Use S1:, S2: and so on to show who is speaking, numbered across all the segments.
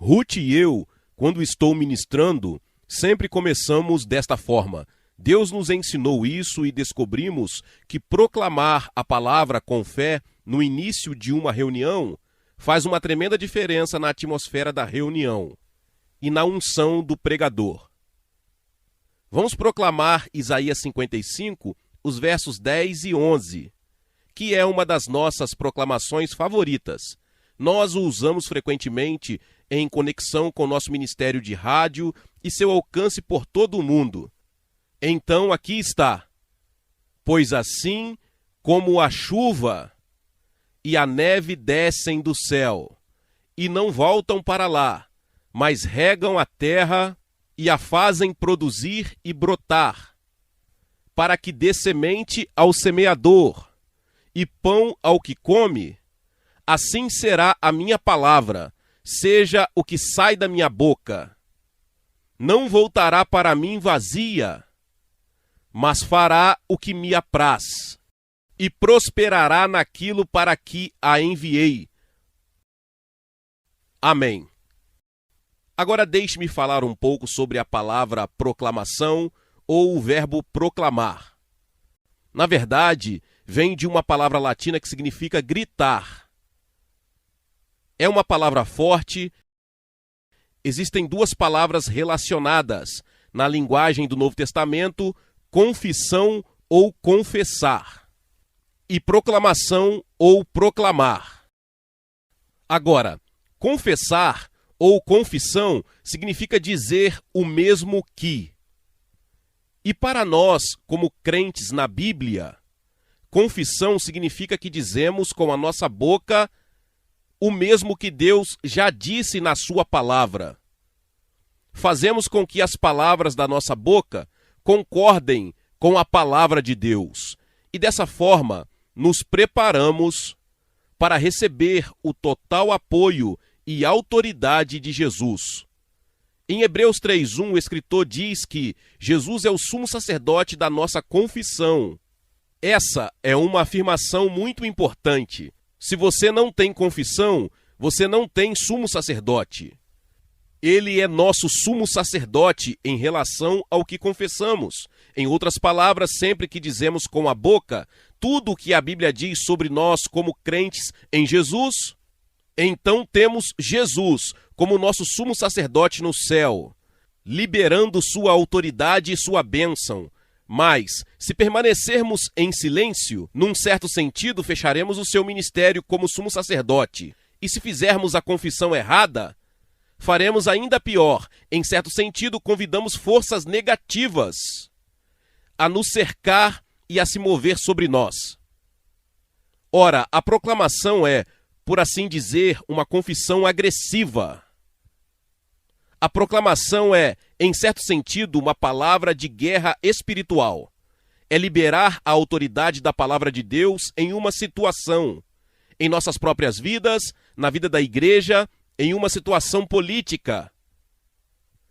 S1: Ruth e eu, quando estou ministrando, sempre começamos desta forma. Deus nos ensinou isso e descobrimos que proclamar a palavra com fé no início de uma reunião faz uma tremenda diferença na atmosfera da reunião e na unção do pregador. Vamos proclamar Isaías 55, os versos 10 e 11, que é uma das nossas proclamações favoritas. Nós o usamos frequentemente em conexão com nosso ministério de rádio e seu alcance por todo o mundo. Então aqui está: pois assim como a chuva e a neve descem do céu, e não voltam para lá, mas regam a terra e a fazem produzir e brotar, para que dê semente ao semeador e pão ao que come, assim será a minha palavra, seja o que sai da minha boca. Não voltará para mim vazia, mas fará o que me apraz, e prosperará naquilo para que a enviei. Amém. Agora deixe-me falar um pouco sobre a palavra proclamação ou o verbo proclamar. Na verdade, vem de uma palavra latina que significa gritar. É uma palavra forte. Existem duas palavras relacionadas na linguagem do Novo Testamento: confissão ou confessar, e proclamação ou proclamar. Agora, confessar ou confissão significa dizer o mesmo que. E para nós, como crentes na Bíblia, confissão significa que dizemos com a nossa boca o mesmo que Deus já disse na sua palavra. Fazemos com que as palavras da nossa boca concordem com a palavra de Deus. E dessa forma, nos preparamos para receber o total apoio e autoridade de Jesus. Em Hebreus 3:1, o escritor diz que Jesus é o sumo sacerdote da nossa confissão. Essa é uma afirmação muito importante. Se você não tem confissão, você não tem sumo sacerdote. Ele é nosso sumo sacerdote em relação ao que confessamos. Em outras palavras, sempre que dizemos com a boca tudo o que a Bíblia diz sobre nós como crentes em Jesus, então temos Jesus como nosso sumo sacerdote no céu, liberando sua autoridade e sua bênção. Mas, se permanecermos em silêncio, num certo sentido, fecharemos o seu ministério como sumo sacerdote. E se fizermos a confissão errada, faremos ainda pior. Em certo sentido, convidamos forças negativas a nos cercar e a se mover sobre nós. Ora, a proclamação é, por assim dizer, uma confissão agressiva. A proclamação é, em certo sentido, uma palavra de guerra espiritual. É liberar a autoridade da palavra de Deus em uma situação, em nossas próprias vidas, na vida da igreja, em uma situação política.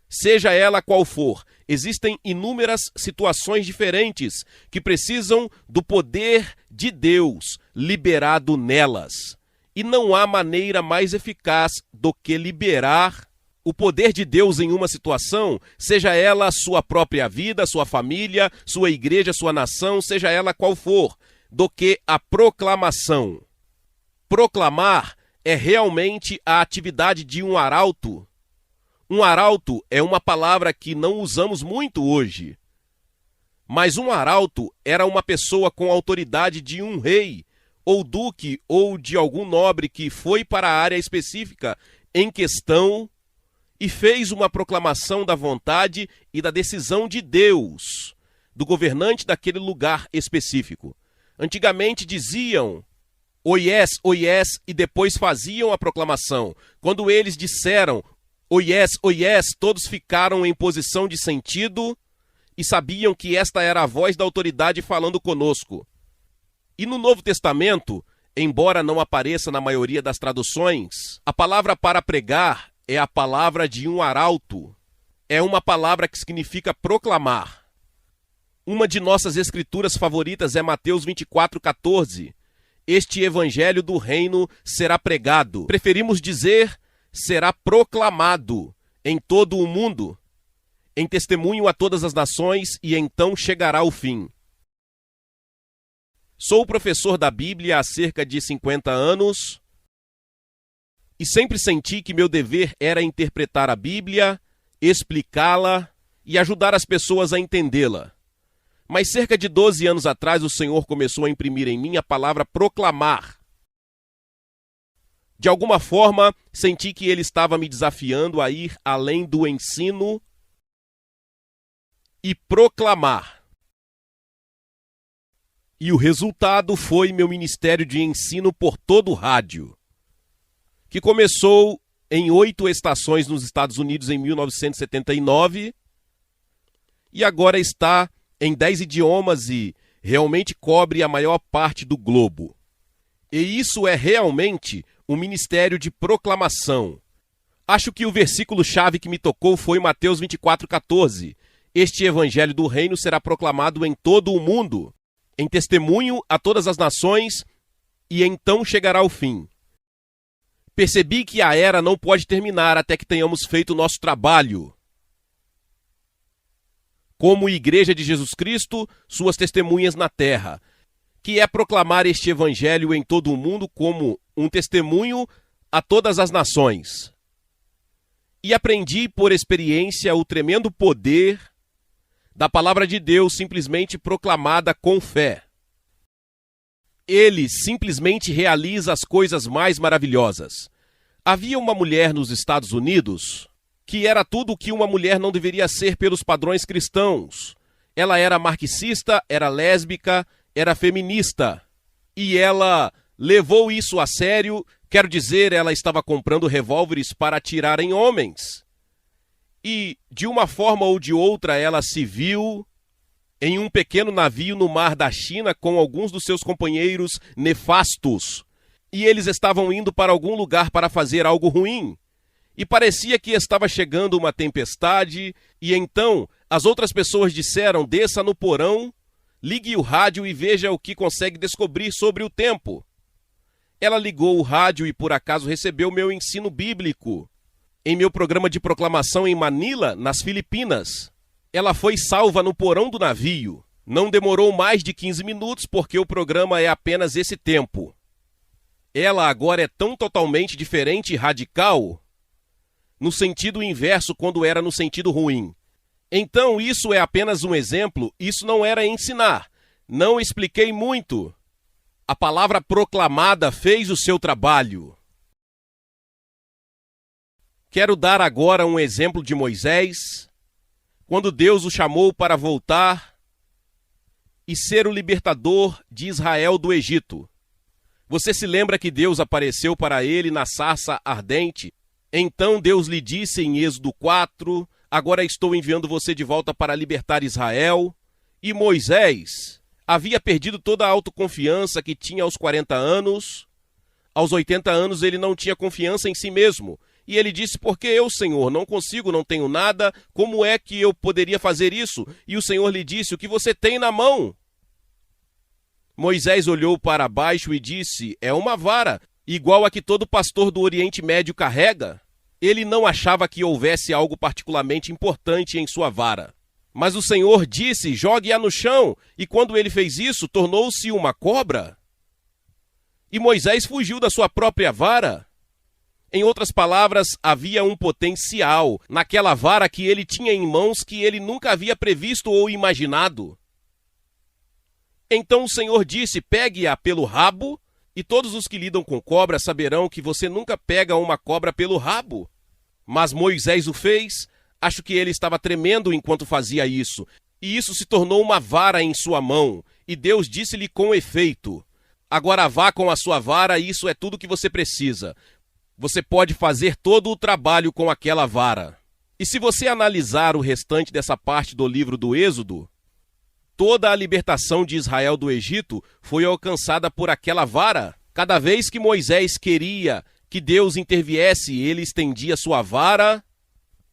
S1: Seja ela qual for, existem inúmeras situações diferentes que precisam do poder de Deus liberado nelas. E não há maneira mais eficaz do que liberar o poder de Deus em uma situação, seja ela sua própria vida, sua família, sua igreja, sua nação, seja ela qual for, do que a proclamação. Proclamar é realmente a atividade de um arauto. Um arauto é uma palavra que não usamos muito hoje. Mas um arauto era uma pessoa com a autoridade de um rei, ou duque, ou de algum nobre que foi para a área específica em questão e fez uma proclamação da vontade e da decisão de Deus, do governante daquele lugar específico. Antigamente diziam "Oiés, oiés", e depois faziam a proclamação. Quando eles disseram "Oiés, oiés", todos ficaram em posição de sentido e sabiam que esta era a voz da autoridade falando conosco. E no Novo Testamento, embora não apareça na maioria das traduções, a palavra para pregar é a palavra de um arauto. É uma palavra que significa proclamar. Uma de nossas escrituras favoritas é Mateus 24:14. Este evangelho do reino será pregado. Preferimos dizer, será proclamado em todo o mundo, em testemunho a todas as nações, e então chegará o fim. Sou professor da Bíblia há cerca de 50 anos e sempre senti que meu dever era interpretar a Bíblia, explicá-la e ajudar as pessoas a entendê-la. Mas cerca de 12 anos atrás, o Senhor começou a imprimir em mim a palavra proclamar. De alguma forma, senti que Ele estava me desafiando a ir além do ensino e proclamar. E o resultado foi meu ministério de ensino por todo o rádio, que começou em 8 estações nos Estados Unidos em 1979 e agora está em 10 idiomas e realmente cobre a maior parte do globo. E isso é realmente um ministério de proclamação. Acho que o versículo-chave que me tocou foi Mateus 24,14. Este evangelho do reino será proclamado em todo o mundo, em testemunho a todas as nações, e então chegará o fim. Percebi que a era não pode terminar até que tenhamos feito o nosso trabalho. Como Igreja de Jesus Cristo, suas testemunhas na terra, que é proclamar este evangelho em todo o mundo como um testemunho a todas as nações. E aprendi por experiência o tremendo poder da palavra de Deus simplesmente proclamada com fé. Ele simplesmente realiza as coisas mais maravilhosas. Havia uma mulher nos Estados Unidos que era tudo o que uma mulher não deveria ser pelos padrões cristãos. Ela era marxista, era lésbica, era feminista. E ela levou isso a sério, quero dizer, ela estava comprando revólveres para atirar em homens. E, de uma forma ou de outra, ela se viu em um pequeno navio no mar da China com alguns dos seus companheiros nefastos. E eles estavam indo para algum lugar para fazer algo ruim. E parecia que estava chegando uma tempestade, e então as outras pessoas disseram: desça no porão, ligue o rádio e veja o que consegue descobrir sobre o tempo. Ela ligou o rádio e por acaso recebeu meu ensino bíblico em meu programa de proclamação em Manila, nas Filipinas. Ela foi salva no porão do navio. Não demorou mais de 15 minutos porque o programa é apenas esse tempo. Ela agora é tão totalmente diferente e radical no sentido inverso quando era no sentido ruim. Então isso é apenas um exemplo, isso não era ensinar. Não expliquei muito. A palavra proclamada fez o seu trabalho. Quero dar agora um exemplo de Moisés, quando Deus o chamou para voltar e ser o libertador de Israel do Egito. Você se lembra que Deus apareceu para ele na sarça ardente? Então Deus lhe disse em Êxodo 4, agora estou enviando você de volta para libertar Israel. E Moisés havia perdido toda a autoconfiança que tinha aos 40 anos. Aos 80 anos ele não tinha confiança em si mesmo. E ele disse: por que eu, Senhor, não consigo, não tenho nada, como é que eu poderia fazer isso? E o Senhor lhe disse: o que você tem na mão? Moisés olhou para baixo e disse: é uma vara, igual a que todo pastor do Oriente Médio carrega. Ele não achava que houvesse algo particularmente importante em sua vara. Mas o Senhor disse: jogue-a no chão, e quando ele fez isso, tornou-se uma cobra. E Moisés fugiu da sua própria vara. Em outras palavras, havia um potencial naquela vara que ele tinha em mãos que ele nunca havia previsto ou imaginado. Então o Senhor disse: pegue-a pelo rabo, e todos os que lidam com cobra saberão que você nunca pega uma cobra pelo rabo. Mas Moisés o fez. Acho que ele estava tremendo enquanto fazia isso, e isso se tornou uma vara em sua mão, e Deus disse-lhe com efeito: agora vá com a sua vara, e isso é tudo que você precisa. Você pode fazer todo o trabalho com aquela vara. E se você analisar o restante dessa parte do livro do Êxodo, toda a libertação de Israel do Egito foi alcançada por aquela vara. Cada vez que Moisés queria que Deus interviesse, ele estendia sua vara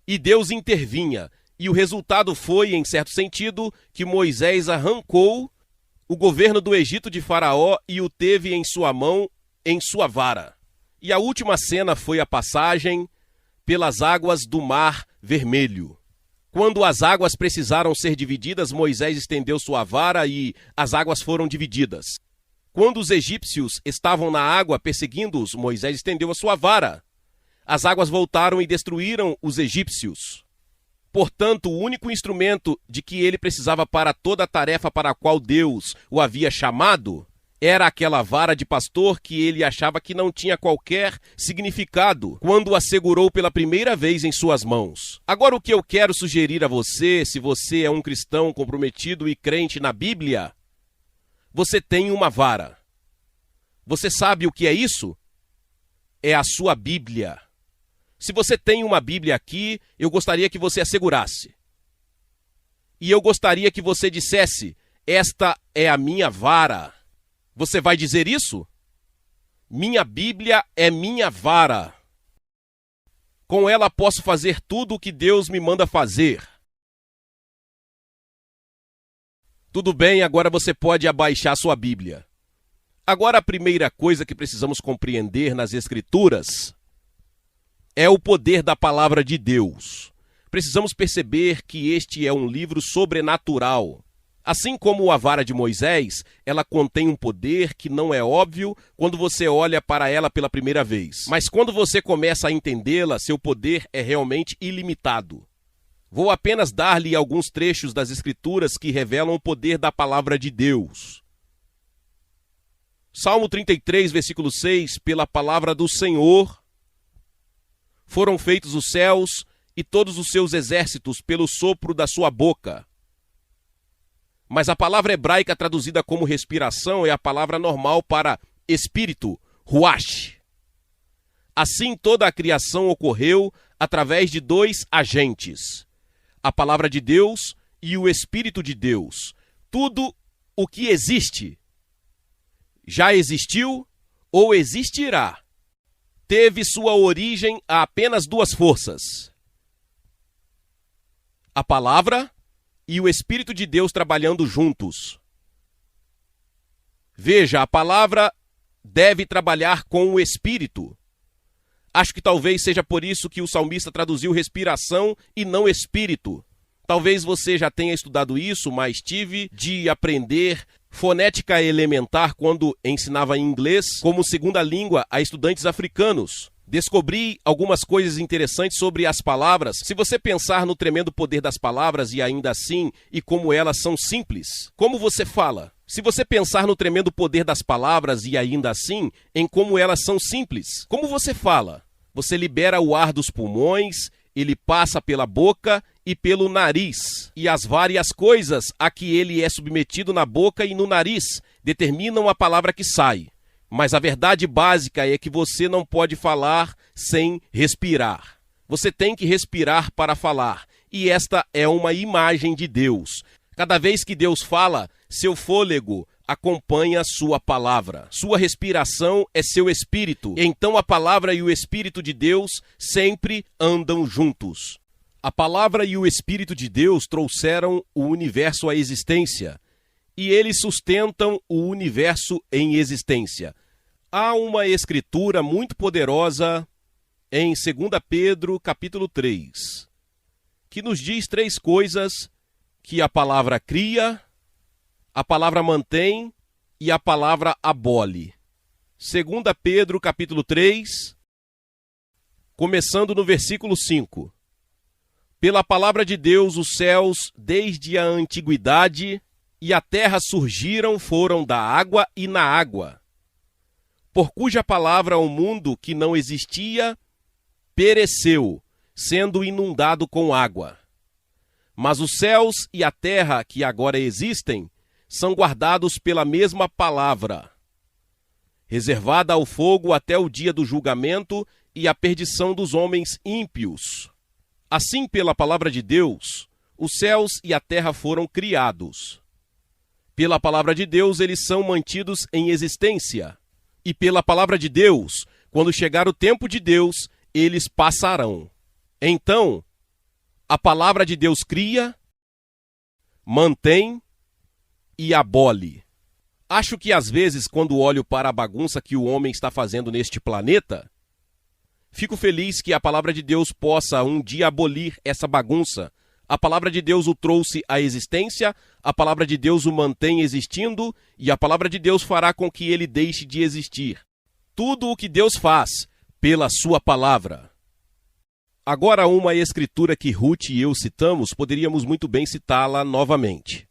S1: e Deus intervinha. E o resultado foi, em certo sentido, que Moisés arrancou o governo do Egito de Faraó e o teve em sua mão, em sua vara. E a última cena foi a passagem pelas águas do Mar Vermelho. Quando as águas precisaram ser divididas, Moisés estendeu sua vara e as águas foram divididas. Quando os egípcios estavam na água perseguindo-os, Moisés estendeu a sua vara. As águas voltaram e destruíram os egípcios. Portanto, o único instrumento de que ele precisava para toda a tarefa para a qual Deus o havia chamado era aquela vara de pastor que ele achava que não tinha qualquer significado quando a segurou pela primeira vez em suas mãos. Agora, o que eu quero sugerir a você, se você é um cristão comprometido e crente na Bíblia, você tem uma vara. Você sabe o que é isso? É a sua Bíblia. Se você tem uma Bíblia aqui, eu gostaria que você a segurasse. E eu gostaria que você dissesse: esta é a minha vara. Você vai dizer isso? Minha Bíblia é minha vara. Com ela posso fazer tudo o que Deus me manda fazer. Tudo bem, agora você pode abaixar sua Bíblia. Agora, a primeira coisa que precisamos compreender nas Escrituras é o poder da palavra de Deus. Precisamos perceber que este é um livro sobrenatural. Assim como a vara de Moisés, ela contém um poder que não é óbvio quando você olha para ela pela primeira vez. Mas quando você começa a entendê-la, seu poder é realmente ilimitado. Vou apenas dar-lhe alguns trechos das Escrituras que revelam o poder da palavra de Deus. Salmo 33, versículo 6, pela palavra do Senhor foram feitos os céus e todos os seus exércitos pelo sopro da sua boca. Mas a palavra hebraica traduzida como respiração é a palavra normal para espírito, ruach. Assim toda a criação ocorreu através de dois agentes: a palavra de Deus e o Espírito de Deus. Tudo o que existe já existiu ou existirá. Teve sua origem a apenas duas forças: a palavra e o Espírito de Deus trabalhando juntos. Veja, a palavra deve trabalhar com o Espírito. Acho que talvez seja por isso que o salmista traduziu respiração e não espírito. Talvez você já tenha estudado isso, mas tive de aprender fonética elementar quando ensinava inglês como segunda língua a estudantes africanos. Descobri algumas coisas interessantes sobre as palavras. Se você pensar no tremendo poder das palavras e ainda assim, e como elas são simples, como você fala? Se você pensar no tremendo poder das palavras e ainda assim, em como elas são simples, como você fala? Você libera o ar dos pulmões, ele passa pela boca e pelo nariz. E as várias coisas a que ele é submetido na boca e no nariz determinam a palavra que sai. Mas a verdade básica é que você não pode falar sem respirar. Você tem que respirar para falar. E esta é uma imagem de Deus. Cada vez que Deus fala, seu fôlego acompanha sua palavra. Sua respiração é seu espírito. Então a palavra e o Espírito de Deus sempre andam juntos. A palavra e o Espírito de Deus trouxeram o universo à existência. E eles sustentam o universo em existência. Há uma escritura muito poderosa em 2 Pedro, capítulo 3, que nos diz três coisas que a palavra cria, a palavra mantém e a palavra abole. 2 Pedro, capítulo 3, começando no versículo 5. Pela palavra de Deus, os céus, desde a antiguidade, e a terra surgiram, foram da água e na água, por cuja palavra o mundo que não existia pereceu, sendo inundado com água. Mas os céus e a terra que agora existem são guardados pela mesma palavra, reservada ao fogo até o dia do julgamento e a perdição dos homens ímpios. Assim, pela palavra de Deus, os céus e a terra foram criados. Pela palavra de Deus, eles são mantidos em existência. E pela palavra de Deus, quando chegar o tempo de Deus, eles passarão. Então, a palavra de Deus cria, mantém e abole. Acho que às vezes, quando olho para a bagunça que o homem está fazendo neste planeta, Fico feliz que a palavra de Deus possa um dia abolir essa bagunça. A palavra de Deus o trouxe à existência, a palavra de Deus o mantém existindo e a palavra de Deus fará com que ele deixe de existir. Tudo o que Deus faz pela sua palavra. Agora, uma escritura que Ruth e eu citamos, poderíamos muito bem citá-la novamente.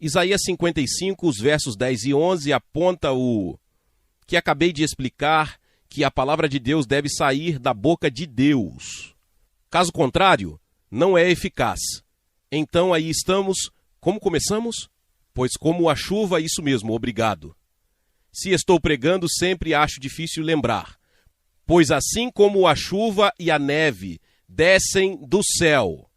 S1: Isaías 55, os versos 10 e 11, aponta o que acabei de explicar, que a palavra de Deus deve sair da boca de Deus. Caso contrário, não é eficaz. Então aí estamos, como começamos? Pois como a chuva, isso mesmo, obrigado. Se estou pregando, sempre acho difícil lembrar. Pois assim como a chuva e a neve descem do céu,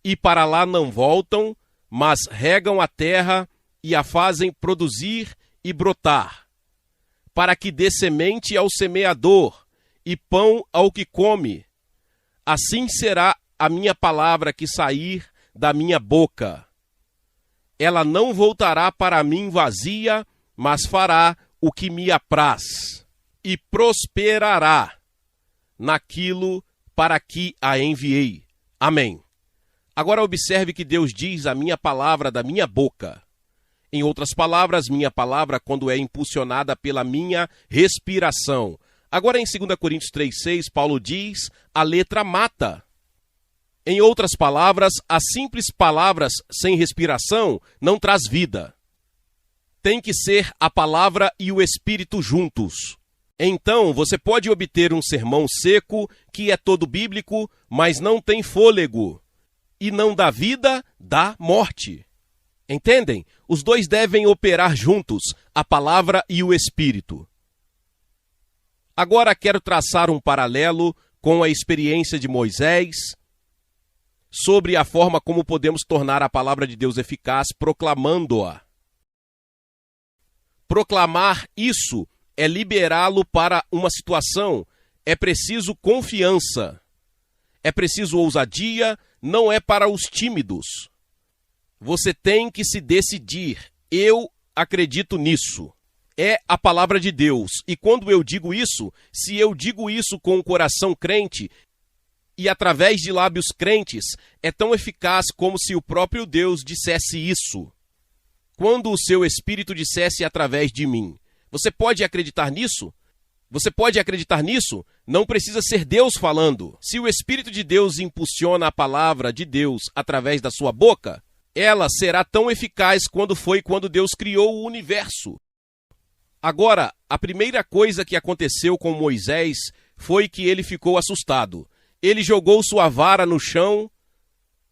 S1: e para lá não voltam, mas regam a terra e a fazem produzir e brotar, para que dê semente ao semeador e pão ao que come, assim será a minha palavra que sair da minha boca. Ela não voltará para mim vazia, mas fará o que me apraz, e prosperará naquilo para que a enviei. Amém. Agora observe que Deus diz a minha palavra da minha boca. Em outras palavras, minha palavra quando é impulsionada pela minha respiração. Agora em 2 Coríntios 3,6, Paulo diz, a letra mata. Em outras palavras, as simples palavras sem respiração não traz vida. Tem que ser a palavra e o Espírito juntos. Então, você pode obter um sermão seco, que é todo bíblico, mas não tem fôlego. E não dá vida, dá morte. Entendem? Os dois devem operar juntos, a palavra e o Espírito. Agora quero traçar um paralelo com a experiência de Moisés sobre a forma como podemos tornar a palavra de Deus eficaz proclamando-a. Proclamar isso é liberá-lo para uma situação. É preciso confiança. É preciso ousadia, não é para os tímidos. Você tem que se decidir. Eu acredito nisso. É a palavra de Deus. E quando eu digo isso, se eu digo isso com o coração crente e através de lábios crentes, é tão eficaz como se o próprio Deus dissesse isso. Quando o seu Espírito dissesse através de mim. Você pode acreditar nisso? Você pode acreditar nisso? Não precisa ser Deus falando. Se o Espírito de Deus impulsiona a palavra de Deus através da sua boca, ela será tão eficaz quando foi quando Deus criou o universo. Agora, a primeira coisa que aconteceu com Moisés foi que ele ficou assustado. Ele jogou sua vara no chão,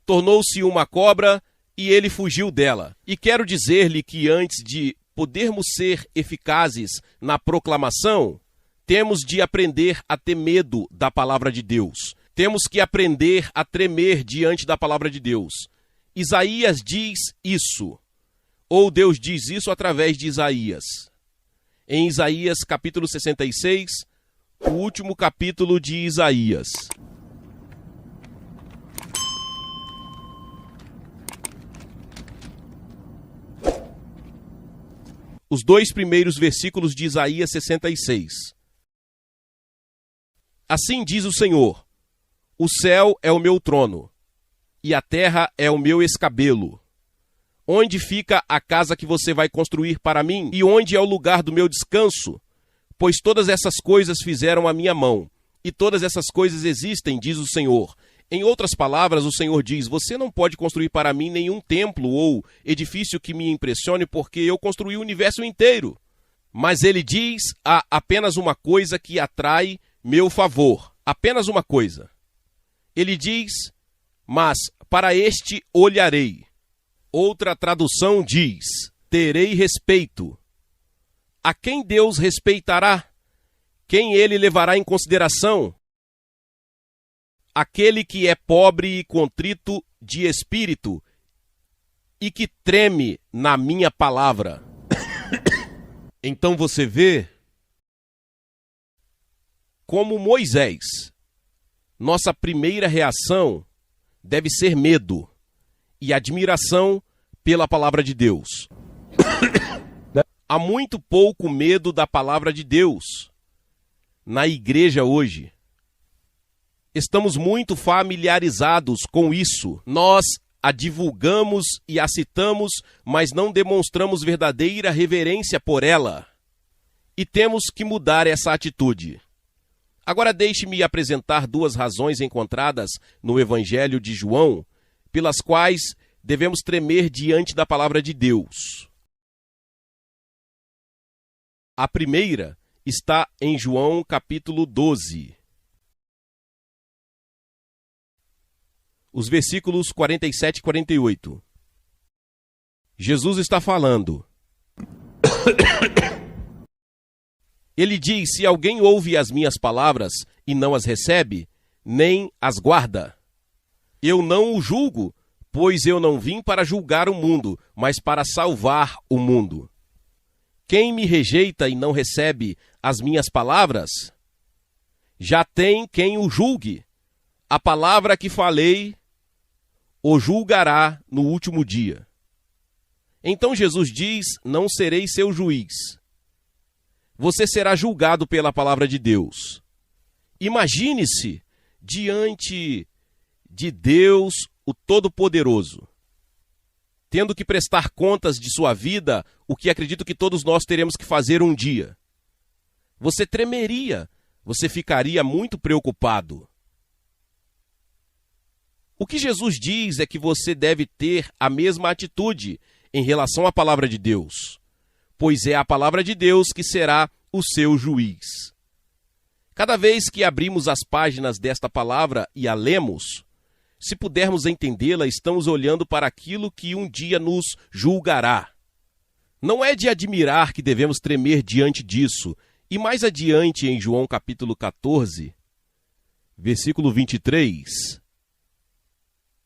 S1: tornou-se uma cobra e ele fugiu dela. E quero dizer-lhe que antes de podermos ser eficazes na proclamação, temos de aprender a ter medo da palavra de Deus. Temos que aprender a tremer diante da palavra de Deus. Isaías diz isso, ou Deus diz isso através de Isaías. Em Isaías capítulo 66, o último capítulo de Isaías. Os 2 primeiros versículos de Isaías 66. Assim diz o Senhor, o céu é o meu trono, e a terra é o meu escabelo. Onde fica a casa que você vai construir para mim? E onde é o lugar do meu descanso? Pois todas essas coisas fizeram a minha mão, e todas essas coisas existem, diz o Senhor. Em outras palavras, o Senhor diz, você não pode construir para mim nenhum templo ou edifício que me impressione, porque eu construí o universo inteiro. Mas ele diz, há apenas uma coisa que atrai meu favor. Apenas uma coisa. Ele diz, mas para este olharei. Outra tradução diz, terei respeito. A quem Deus respeitará? Quem ele levará em consideração? Aquele que é pobre e contrito de espírito e que treme na minha palavra. Então você vê como Moisés, nossa primeira reação deve ser medo e admiração pela palavra de Deus. Há muito pouco medo da palavra de Deus. na igreja hoje. Estamos muito familiarizados com isso. Nós a divulgamos e a citamos, mas não demonstramos verdadeira reverência por ela. E temos que mudar essa atitude. Agora deixe-me apresentar duas razões encontradas no Evangelho de João, pelas quais devemos tremer diante da palavra de Deus. A primeira está em João capítulo 12. Os versículos 47 e 48. Jesus está falando. Ele diz: se alguém ouve as minhas palavras e não as recebe, nem as guarda. Eu não o julgo, pois eu não vim para julgar o mundo, mas para salvar o mundo. Quem me rejeita e não recebe as minhas palavras, já tem quem o julgue. A palavra que falei o julgará no último dia. Então Jesus diz: não serei seu juiz. Você será julgado pela palavra de Deus. Imagine-se diante de Deus, o Todo-Poderoso, tendo que prestar contas de sua vida, o que acredito que todos nós teremos que fazer um dia. Você tremeria, você ficaria muito preocupado. O que Jesus diz é que você deve ter a mesma atitude em relação à palavra de Deus, pois é a palavra de Deus que será o seu juiz. Cada vez que abrimos as páginas desta palavra e a lemos, se pudermos entendê-la, estamos olhando para aquilo que um dia nos julgará. Não é de admirar que devemos tremer diante disso. E mais adiante em João capítulo 14, versículo 23,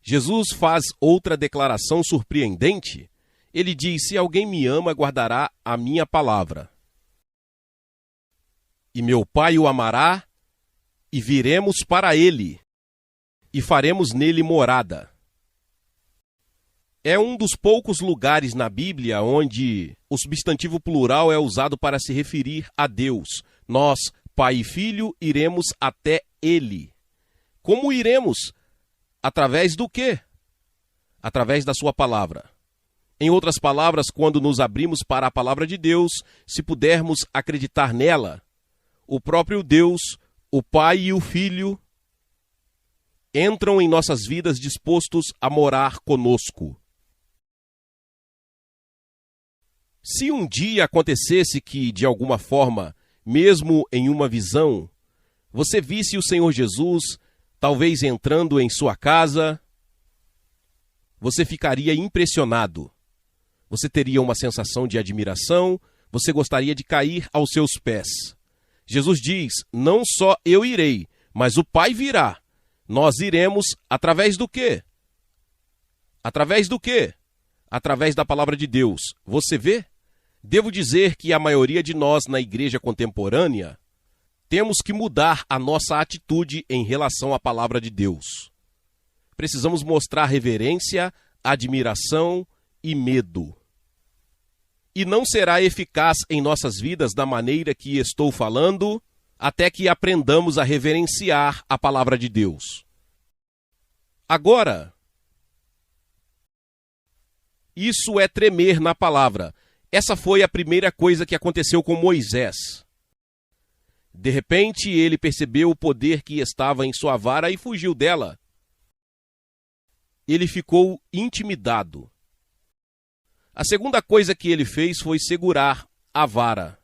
S1: Jesus faz outra declaração surpreendente. Ele diz: se alguém me ama, guardará a minha palavra. E meu Pai o amará, e viremos para ele, e faremos nele morada. É um dos poucos lugares na Bíblia onde o substantivo plural é usado para se referir a Deus. Nós, Pai e Filho, iremos até ele. Como iremos? Através do quê? Através da sua palavra. Em outras palavras, quando nos abrimos para a palavra de Deus, se pudermos acreditar nela, o próprio Deus, o Pai e o Filho, entram em nossas vidas dispostos a morar conosco. Se um dia acontecesse que, de alguma forma, mesmo em uma visão, você visse o Senhor Jesus, talvez entrando em sua casa, você ficaria impressionado. Você teria uma sensação de admiração, você gostaria de cair aos seus pés. Jesus diz: não só eu irei, mas o Pai virá. Nós iremos através do quê? Através do quê? Através da palavra de Deus. Você vê? Devo dizer que a maioria de nós na igreja contemporânea temos que mudar a nossa atitude em relação à palavra de Deus. Precisamos mostrar reverência, admiração e medo. E não será eficaz em nossas vidas da maneira que estou falando, até que aprendamos a reverenciar a palavra de Deus. Agora, isso é tremer na palavra. Essa foi a primeira coisa que aconteceu com Moisés. De repente, ele percebeu o poder que estava em sua vara e fugiu dela. Ele ficou intimidado. A segunda coisa que ele fez foi segurar a vara.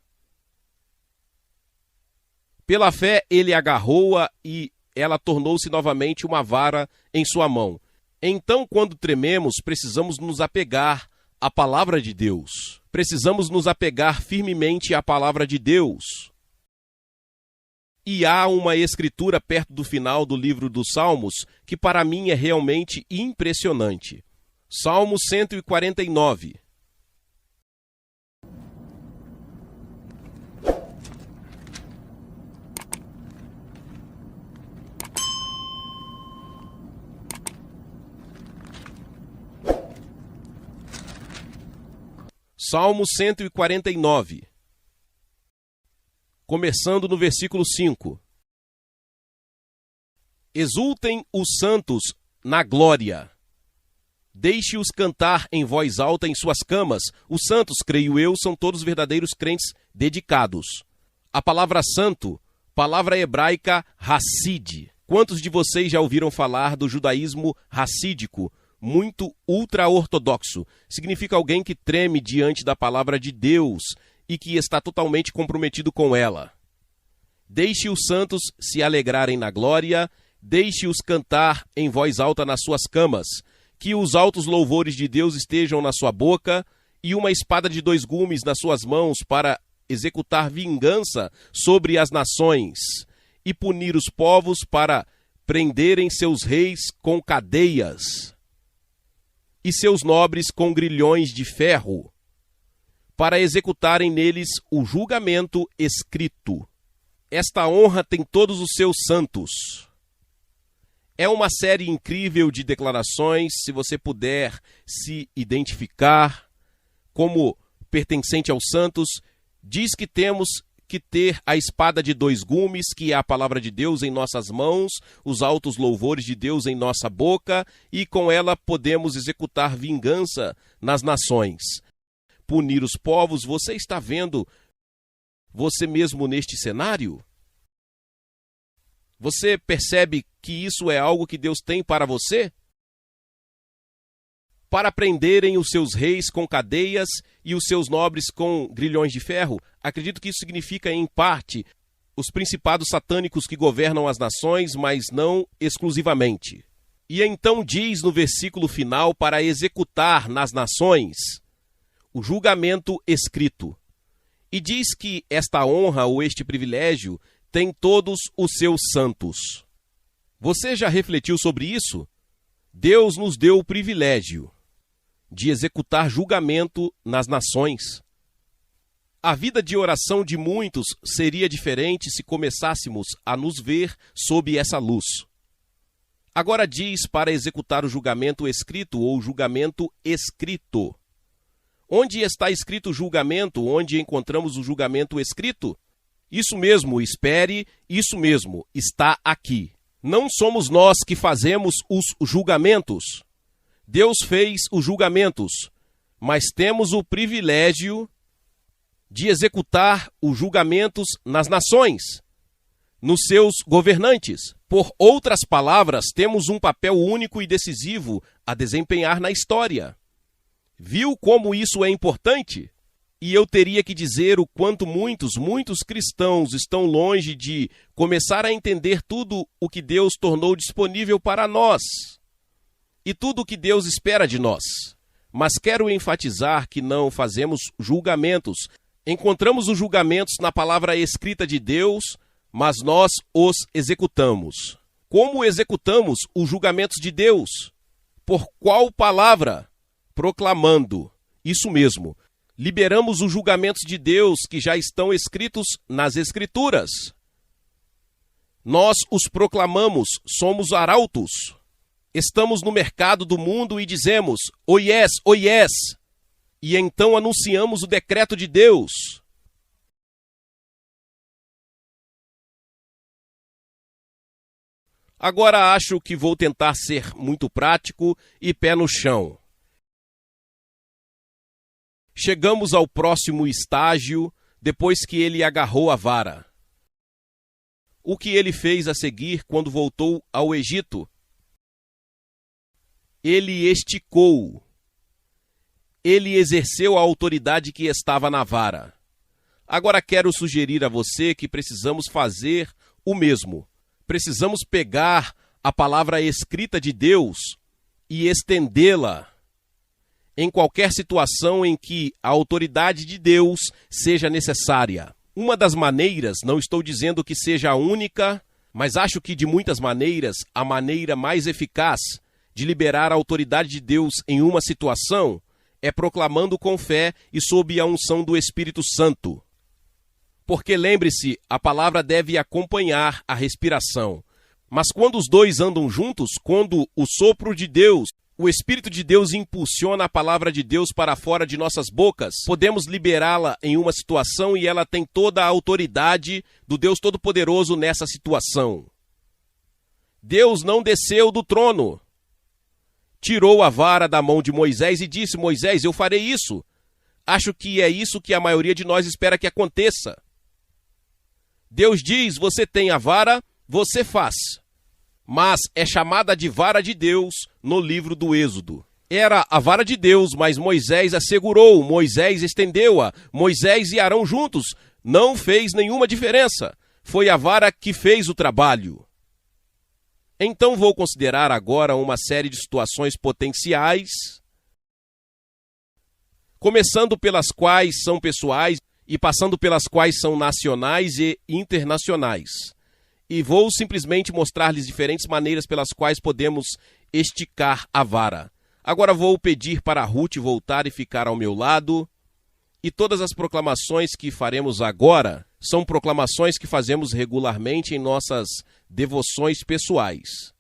S1: Pela fé, ele agarrou-a e ela tornou-se novamente uma vara em sua mão. Então, quando trememos, precisamos nos apegar à palavra de Deus. Precisamos nos apegar firmemente à palavra de Deus. E há uma escritura perto do final do livro dos Salmos que para mim é realmente impressionante. Salmo 149. Salmo 149. começando no versículo 5. Exultem os santos na glória. Deixe-os cantar em voz alta em suas camas. Os santos, creio eu, são todos verdadeiros crentes dedicados. A palavra santo, palavra hebraica Hassid. Quantos de vocês já ouviram falar do judaísmo racídico, muito ultra-ortodoxo? Significa alguém que treme diante da palavra de Deus e que está totalmente comprometido com ela. Deixe os santos se alegrarem na glória, deixe-os cantar em voz alta nas suas camas, que os altos louvores de Deus estejam na sua boca e uma espada de 2 gumes nas suas mãos para executar vingança sobre as nações e punir os povos para prenderem seus reis com cadeias e seus nobres com grilhões de ferro, para executarem neles o julgamento escrito. Esta honra tem todos os seus santos. É uma série incrível de declarações. Se você puder se identificar como pertencente aos santos, diz que temos que ter a espada de 2 gumes, que é a palavra de Deus, em nossas mãos, os altos louvores de Deus em nossa boca, e com ela podemos executar vingança nas nações, punir os povos. Você está vendo você mesmo neste cenário? Você percebe que isso é algo que Deus tem para você? Para prenderem os seus reis com cadeias e os seus nobres com grilhões de ferro? Acredito que isso significa, em parte, os principados satânicos que governam as nações, mas não exclusivamente. E então diz no versículo final, para executar nas nações o julgamento escrito. E diz que esta honra ou este privilégio tem todos os seus santos. Você já refletiu sobre isso? Deus nos deu o privilégio de executar julgamento nas nações. A vida de oração de muitos seria diferente se começássemos a nos ver sob essa luz. Agora diz para executar o julgamento escrito ou julgamento escrito. Onde está escrito o julgamento? Onde encontramos o julgamento escrito? Isso mesmo, espere, isso mesmo, está aqui. Não somos nós que fazemos os julgamentos. Deus fez os julgamentos, mas temos o privilégio de executar os julgamentos nas nações, nos seus governantes. Por outras palavras, temos um papel único e decisivo a desempenhar na história. Viu como isso é importante? E eu teria que dizer o quanto muitos cristãos estão longe de começar a entender tudo o que Deus tornou disponível para nós e tudo o que Deus espera de nós. Mas quero enfatizar que não fazemos julgamentos. Encontramos os julgamentos na palavra escrita de Deus, mas nós os executamos. Como executamos os julgamentos de Deus? Por qual palavra? Proclamando. Isso mesmo. Liberamos os julgamentos de Deus que já estão escritos nas Escrituras. Nós os proclamamos, somos arautos. Estamos no mercado do mundo e dizemos, oh yes, oh yes. E então anunciamos o decreto de Deus. Agora acho que vou tentar ser muito prático e pé no chão. Chegamos ao próximo estágio, depois que ele agarrou a vara. O que ele fez a seguir quando voltou ao Egito? Ele esticou. Ele exerceu a autoridade que estava na vara. Agora quero sugerir a você que precisamos fazer o mesmo. Precisamos pegar a palavra escrita de Deus e estendê-la em qualquer situação em que a autoridade de Deus seja necessária. Uma das maneiras, não estou dizendo que seja a única, mas acho que de muitas maneiras, a maneira mais eficaz de liberar a autoridade de Deus em uma situação é proclamando com fé e sob a unção do Espírito Santo. Porque lembre-se, a palavra deve acompanhar a respiração. Mas quando os dois andam juntos, quando o sopro de Deus O Espírito de Deus impulsiona a palavra de Deus para fora de nossas bocas. Podemos liberá-la em uma situação e ela tem toda a autoridade do Deus Todo-Poderoso nessa situação. Deus não desceu do trono. Tirou a vara da mão de Moisés e disse: Moisés, eu farei isso. Acho que é isso que a maioria de nós espera que aconteça. Deus diz: você tem a vara, você faz. Mas é chamada de vara de Deus no livro do Êxodo. Era a vara de Deus, mas Moisés a segurou, Moisés estendeu-a, Moisés e Arão juntos. Não fez nenhuma diferença. Foi a vara que fez o trabalho. Então vou considerar agora uma série de situações potenciais, começando pelas quais são pessoais e passando pelas quais são nacionais e internacionais. E vou simplesmente mostrar-lhes diferentes maneiras pelas quais podemos esticar a vara. Agora vou pedir para Ruth voltar e ficar ao meu lado. E todas as proclamações que faremos agora são proclamações que fazemos regularmente em nossas devoções pessoais.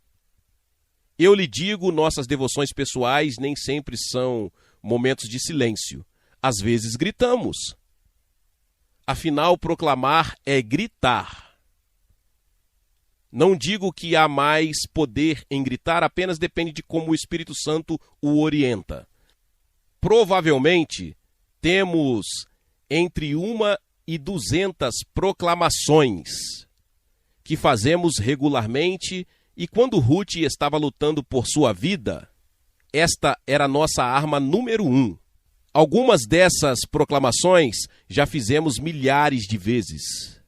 S1: Eu lhe digo, nossas devoções pessoais nem sempre são momentos de silêncio. Às vezes gritamos. Afinal, proclamar é gritar. Não digo que há mais poder em gritar, apenas depende de como o Espírito Santo o orienta. Provavelmente, temos entre 1 e 200 proclamações que fazemos regularmente, e quando Ruth estava lutando por sua vida, esta era a nossa arma número 1. Algumas dessas proclamações já fizemos milhares de vezes.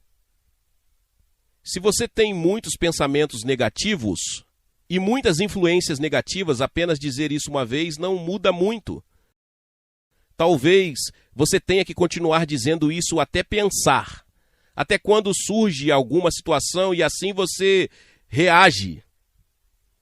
S1: Se você tem muitos pensamentos negativos e muitas influências negativas, apenas dizer isso uma vez não muda muito. Talvez você tenha que continuar dizendo isso até pensar, até quando surge alguma situação e assim você reage.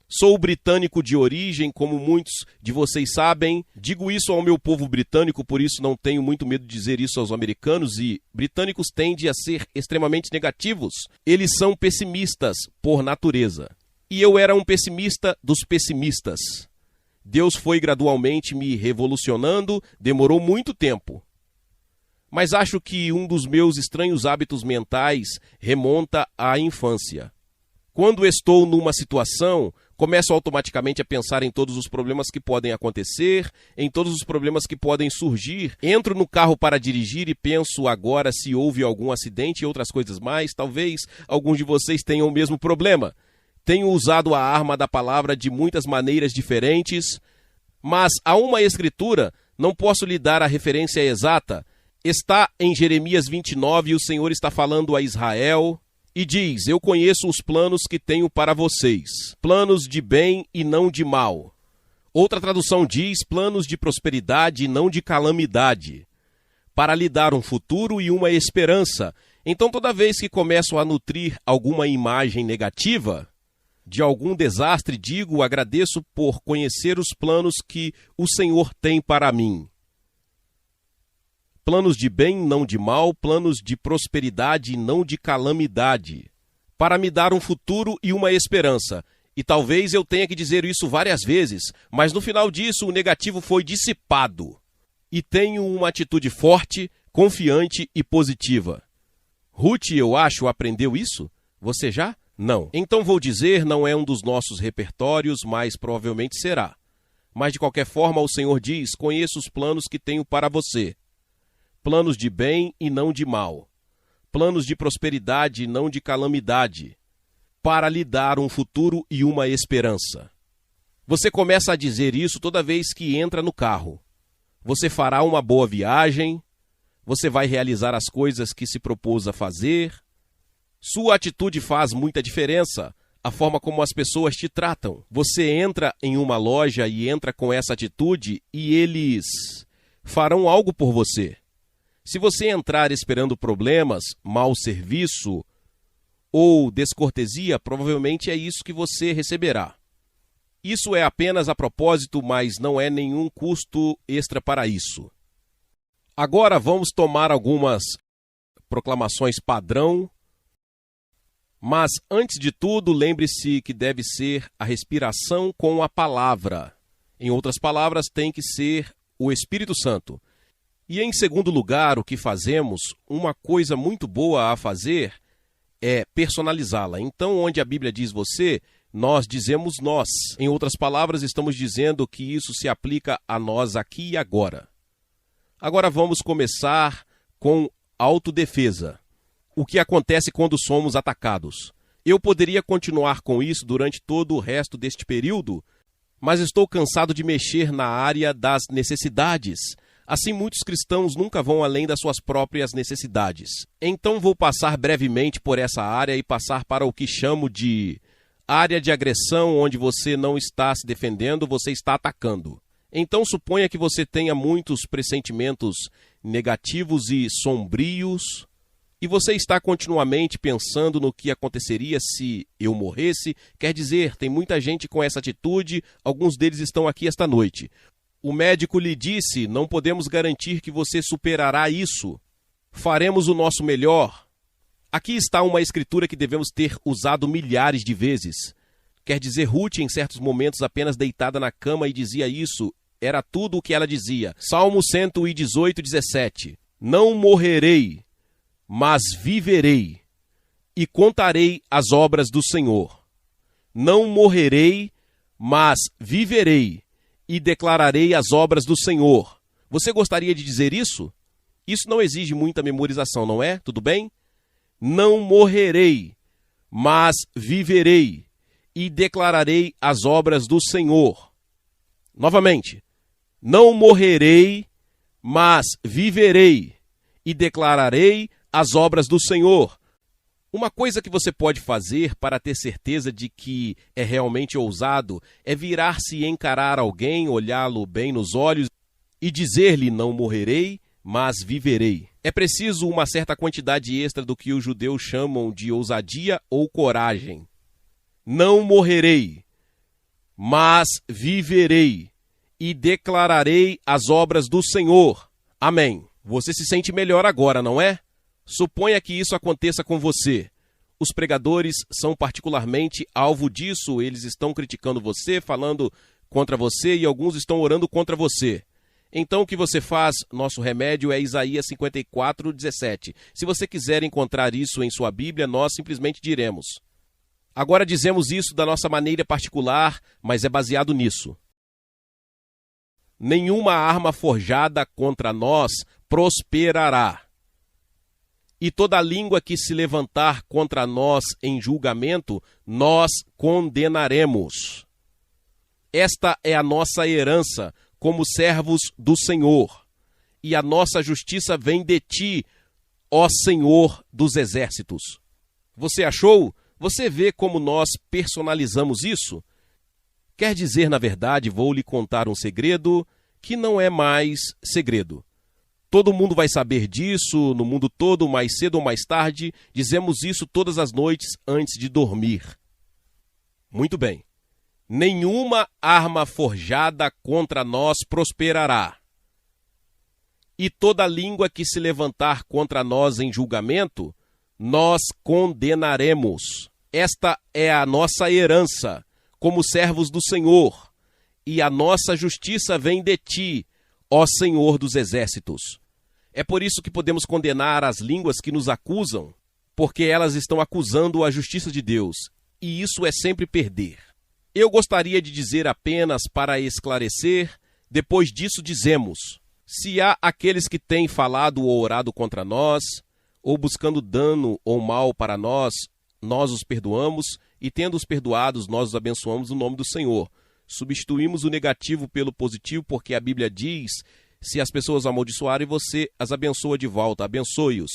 S1: Sou britânico de origem, como muitos de vocês sabem. Digo isso ao meu povo britânico, por isso não tenho muito medo de dizer isso aos americanos. E britânicos tendem a ser extremamente negativos. Eles são pessimistas por natureza. E eu era um pessimista dos pessimistas. Deus foi gradualmente me revolucionando, demorou muito tempo. Mas acho que um dos meus estranhos hábitos mentais remonta à infância. Quando estou numa situação, começo automaticamente a pensar em todos os problemas que podem acontecer, em todos os problemas que podem surgir. Entro no carro para dirigir e penso agora se houve algum acidente e outras coisas mais. Talvez alguns de vocês tenham o mesmo problema. Tenho usado a arma da palavra de muitas maneiras diferentes, mas há uma escritura, não posso lhe dar a referência exata. Está em Jeremias 29 e o Senhor está falando a Israel. E diz: eu conheço os planos que tenho para vocês, planos de bem e não de mal. Outra tradução diz: planos de prosperidade e não de calamidade, para lhe dar um futuro e uma esperança. Então, toda vez que começo a nutrir alguma imagem negativa de algum desastre, digo: agradeço por conhecer os planos que o Senhor tem para mim. Planos de bem, não de mal, planos de prosperidade e não de calamidade, para me dar um futuro e uma esperança. E talvez eu tenha que dizer isso várias vezes, mas no final disso o negativo foi dissipado. E tenho uma atitude forte, confiante e positiva. Ruth, eu acho, aprendeu isso? Você já? Não. Então vou dizer, não é um dos nossos repertórios, mas provavelmente será. Mas de qualquer forma o Senhor diz: conheço os planos que tenho para você. Planos de bem e não de mal, planos de prosperidade e não de calamidade, para lhe dar um futuro e uma esperança. Você começa a dizer isso toda vez que entra no carro. Você fará uma boa viagem, você vai realizar as coisas que se propôs a fazer. Sua atitude faz muita diferença, a forma como as pessoas te tratam. Você entra em uma loja e entra com essa atitude e eles farão algo por você. Se você entrar esperando problemas, mau serviço ou descortesia, provavelmente é isso que você receberá. Isso é apenas a propósito, mas não é nenhum custo extra para isso. Agora vamos tomar algumas proclamações padrão, mas antes de tudo, lembre-se que deve ser a respiração com a palavra. Em outras palavras, tem que ser o Espírito Santo. E em segundo lugar, o que fazemos, uma coisa muito boa a fazer é personalizá-la. Então, onde a Bíblia diz você, nós dizemos nós. Em outras palavras, estamos dizendo que isso se aplica a nós aqui e agora. Agora vamos começar com autodefesa. O que acontece quando somos atacados? Eu poderia continuar com isso durante todo o resto deste período, mas estou cansado de mexer na área das necessidades. Assim, muitos cristãos nunca vão além das suas próprias necessidades. Então, vou passar brevemente por essa área e passar para o que chamo de área de agressão, onde você não está se defendendo, você está atacando. Então, suponha que você tenha muitos pressentimentos negativos e sombrios, e você está continuamente pensando no que aconteceria se eu morresse. Quer dizer, tem muita gente com essa atitude, alguns deles estão aqui esta noite. O médico lhe disse, não podemos garantir que você superará isso. Faremos o nosso melhor. Aqui está uma escritura que devemos ter usado milhares de vezes. Quer dizer, Ruth, em certos momentos, apenas deitada na cama e dizia isso. Era tudo o que ela dizia. Salmo 118, 17. Não morrerei, mas viverei, e contarei as obras do Senhor. Não morrerei, mas viverei, e declararei as obras do Senhor. Você gostaria de dizer isso? Isso não exige muita memorização, não é? Tudo bem? Não morrerei, mas viverei, e declararei as obras do Senhor. Novamente. Não morrerei, mas viverei, e declararei as obras do Senhor. Uma coisa que você pode fazer para ter certeza de que é realmente ousado é virar-se e encarar alguém, olhá-lo bem nos olhos e dizer-lhe: não morrerei, mas viverei. É preciso uma certa quantidade extra do que os judeus chamam de ousadia ou coragem. Não morrerei, mas viverei, e declararei as obras do Senhor. Amém. Você se sente melhor agora, não é? Suponha que isso aconteça com você. Os pregadores são particularmente alvo disso. Eles estão criticando você, falando contra você, e alguns estão orando contra você. Então o que você faz? Nosso remédio é Isaías 54, 17. Se você quiser encontrar isso em sua Bíblia, nós simplesmente diremos. Agora dizemos isso da nossa maneira particular, mas é baseado nisso. Nenhuma arma forjada contra nós prosperará. E toda língua que se levantar contra nós em julgamento, nós condenaremos. Esta é a nossa herança como servos do Senhor, e a nossa justiça vem de ti, ó Senhor dos exércitos. Você achou? Você vê como nós personalizamos isso? Quer dizer, na verdade, vou lhe contar um segredo que não é mais segredo. Todo mundo vai saber disso, no mundo todo, mais cedo ou mais tarde. Dizemos isso todas as noites antes de dormir. Muito bem. Nenhuma arma forjada contra nós prosperará. E toda língua que se levantar contra nós em julgamento, nós condenaremos. Esta é a nossa herança, como servos do Senhor, e a nossa justiça vem de ti, ó Senhor dos exércitos. É por isso que podemos condenar as línguas que nos acusam, porque elas estão acusando a justiça de Deus, e isso é sempre perder. Eu gostaria de dizer apenas para esclarecer, depois disso dizemos: se há aqueles que têm falado ou orado contra nós, ou buscando dano ou mal para nós, nós os perdoamos, e tendo-os perdoados, nós os abençoamos no nome do Senhor. Substituímos o negativo pelo positivo, porque a Bíblia diz: se as pessoas amaldiçoarem, você as abençoa de volta, abençoe-os.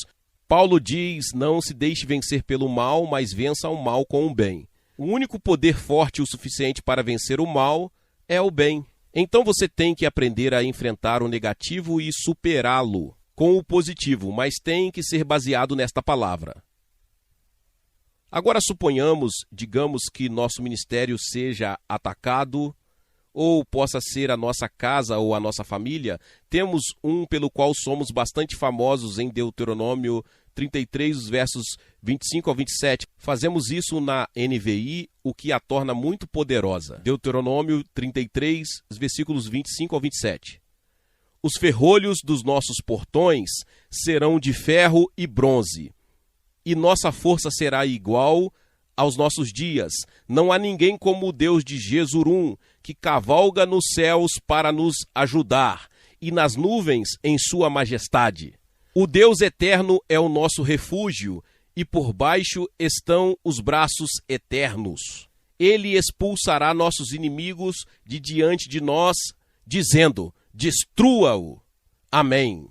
S1: Paulo diz: não se deixe vencer pelo mal, mas vença o mal com o bem. O único poder forte o suficiente para vencer o mal é o bem. Então você tem que aprender a enfrentar o negativo e superá-lo com o positivo, mas tem que ser baseado nesta palavra. Agora suponhamos, digamos que nosso ministério seja atacado, ou possa ser a nossa casa ou a nossa família. Temos um pelo qual somos bastante famosos em Deuteronômio 33, os versos 25 ao 27. Fazemos isso na NVI, o que a torna muito poderosa. Deuteronômio 33, os versículos 25 ao 27. Os ferrolhos dos nossos portões serão de ferro e bronze, e nossa força será igual aos nossos dias. Não há ninguém como o Deus de Jesurum, que cavalga nos céus para nos ajudar, e nas nuvens em sua majestade. O Deus eterno é o nosso refúgio, e por baixo estão os braços eternos. Ele expulsará nossos inimigos de diante de nós, dizendo: destrua-o. Amém.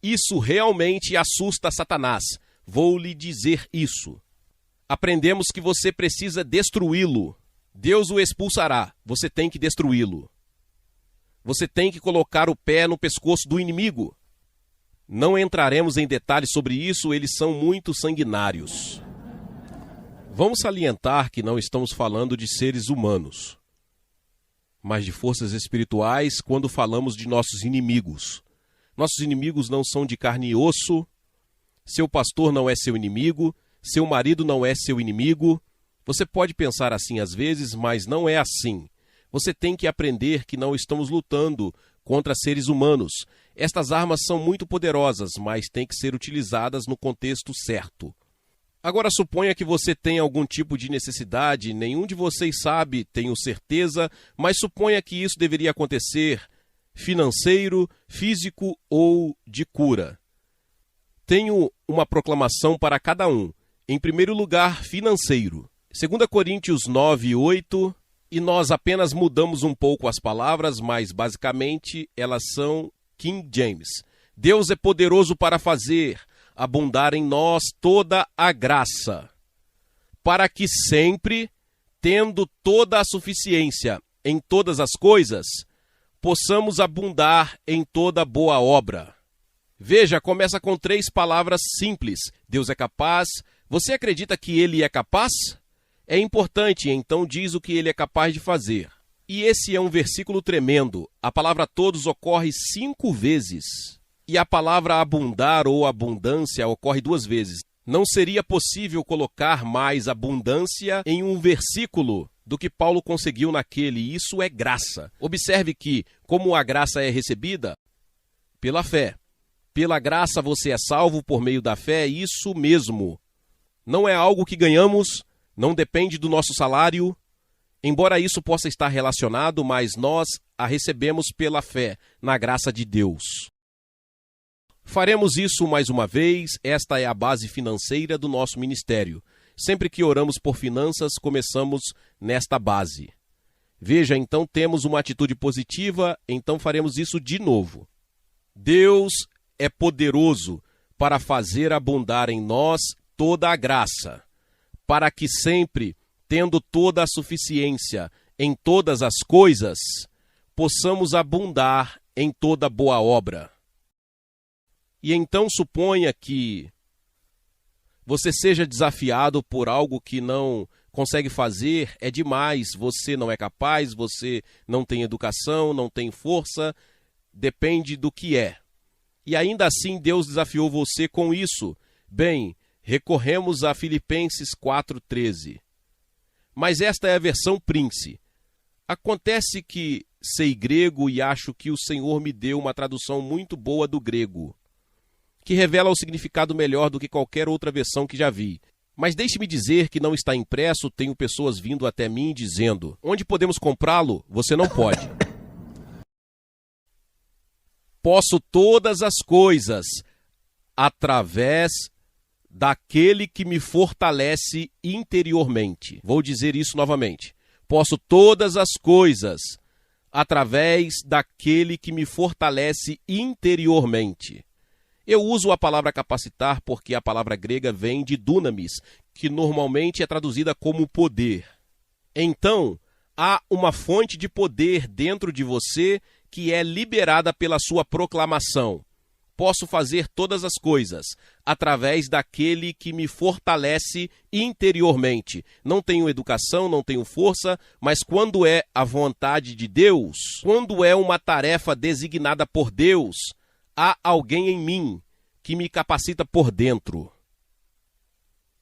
S1: Isso realmente assusta Satanás. Vou lhe dizer isso. Aprendemos que você precisa destruí-lo. Deus o expulsará. Você tem que destruí-lo. Você tem que colocar o pé no pescoço do inimigo. Não entraremos em detalhes sobre isso, eles são muito sanguinários. Vamos salientar que não estamos falando de seres humanos, mas de forças espirituais quando falamos de nossos inimigos. Nossos inimigos não são de carne e osso. Seu pastor não é seu inimigo, seu marido não é seu inimigo. Você pode pensar assim às vezes, mas não é assim. Você tem que aprender que não estamos lutando contra seres humanos. Estas armas são muito poderosas, mas têm que ser utilizadas no contexto certo. Agora suponha que você tenha algum tipo de necessidade, nenhum de vocês sabe, tenho certeza, mas suponha que isso deveria acontecer, financeiro, físico ou de cura. Tenho uma proclamação para cada um. Em primeiro lugar, financeiro. 2 Coríntios 9, 8, e nós apenas mudamos um pouco as palavras, mas basicamente elas são King James. Deus é poderoso para fazer abundar em nós toda a graça, para que sempre, tendo toda a suficiência em todas as coisas, possamos abundar em toda boa obra. Veja, começa com 3 palavras simples. Deus é capaz. Você acredita que Ele é capaz? É importante, então diz o que Ele é capaz de fazer. E esse é um versículo tremendo. A palavra todos ocorre 5 vezes. E a palavra abundar ou abundância ocorre 2 vezes. Não seria possível colocar mais abundância em um versículo do que Paulo conseguiu naquele. Isso é graça. Observe que, como a graça é recebida? Pela fé. Pela graça você é salvo por meio da fé, isso mesmo. Não é algo que ganhamos, não depende do nosso salário. Embora isso possa estar relacionado, mas nós a recebemos pela fé, na graça de Deus. Faremos isso mais uma vez, esta é a base financeira do nosso ministério. Sempre que oramos por finanças, começamos nesta base. Veja, então temos uma atitude positiva, então faremos isso de novo. Deus é poderoso para fazer abundar em nós toda a graça, para que sempre, tendo toda a suficiência em todas as coisas, possamos abundar em toda boa obra. E então suponha que você seja desafiado por algo que não consegue fazer, é demais, você não é capaz, você não tem educação, não tem força, depende do que é. E ainda assim Deus desafiou você com isso. Bem, recorremos a Filipenses 4,13. Mas esta é a versão Prince. Acontece que sei grego e acho que o Senhor me deu uma tradução muito boa do grego, que revela o significado melhor do que qualquer outra versão que já vi. Mas deixe-me dizer que não está impresso, tenho pessoas vindo até mim dizendo: onde podemos comprá-lo? Você não pode. Posso todas as coisas através daquele que me fortalece interiormente. Vou dizer isso novamente. Posso todas as coisas através daquele que me fortalece interiormente. Eu uso a palavra capacitar porque a palavra grega vem de dunamis, que normalmente é traduzida como poder. Então, há uma fonte de poder dentro de você que é liberada pela sua proclamação. Posso fazer todas as coisas através daquele que me fortalece interiormente. Não tenho educação, não tenho força, mas quando é a vontade de Deus, quando é uma tarefa designada por Deus, há alguém em mim que me capacita por dentro.